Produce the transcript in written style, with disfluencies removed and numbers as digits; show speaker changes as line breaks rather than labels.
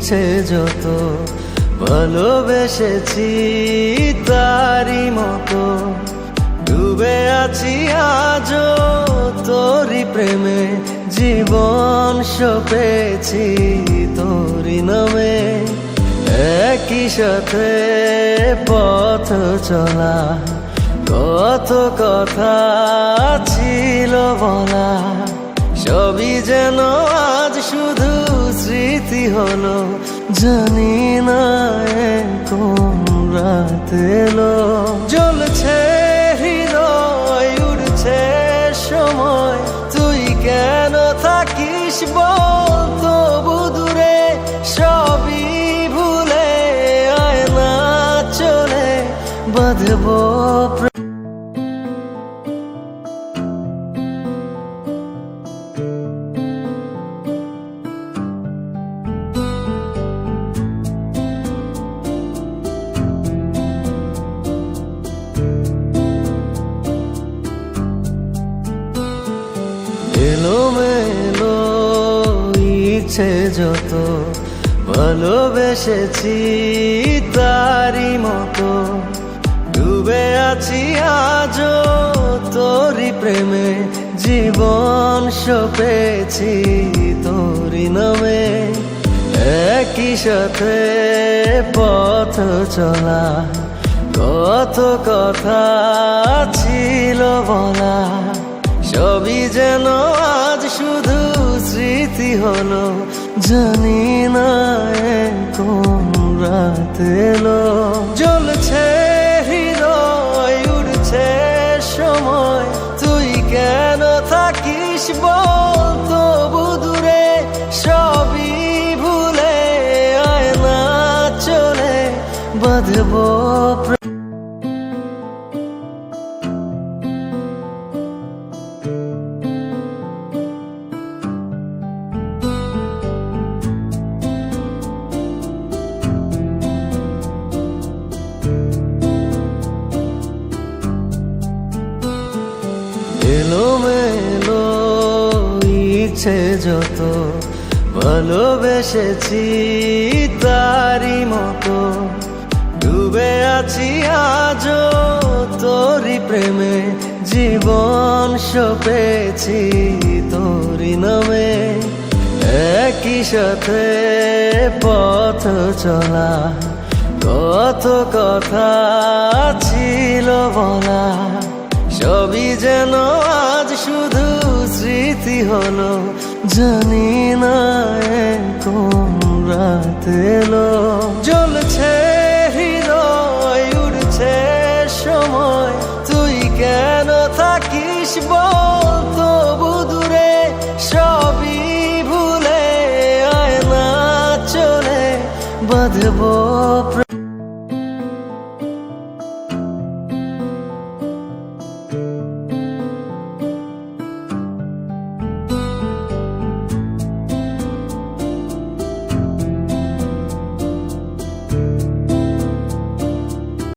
ইচ্ছে যত ভালোবেসেছি তারি মতো ডুবে আছি আজও তোরি প্রেমে জীবন সপেছি তোরি নামে একই সাথে পথ চলা কত কথা ছিল বলা সবই যেন আজ শুধু স্মৃতি হলো জানি না কোন রাত এলো জ্বলছে হৃদয় উড়ছে সময় তুই কেন থাকিস বল তবু দূরে সবই ভুলে আয় না চলে বাঁধবো এলোমেলো ইচ্ছে যত ভালোবেসেছি তারি মতো ডুবে আছি আজও তোরি প্রেমে জীবন সপেছি তোরি নামে একই সাথে পথ চলা কত কথা ছিল বলা সবই যেন আজ শুধু স্মৃতি হলো জানি না কোন রাত এলো জ্বলছে হৃদয় উড়ছে সময় তুই কেন থাকিস বল তবু দূরে সবই ভুলে আয় না চলে বাঁধবো এলোমেলো ইচ্ছে যত ভালোবেসেছি তারি মতো ডুবে আছি আজও তোরি প্রেমে জীবন সপেছি তোরি নামে একই সাথে পথ চলা কত কথা ছিল বলা সবই যেন আজ শুধু স্মৃতি হলো জানি না কোন রাত এলো জ্বলছে হৃদয় উড়ছে সময় তুই কেন থাকিস বল তবু দূরে সবই ভুলে আয় না চলে বাঁধবো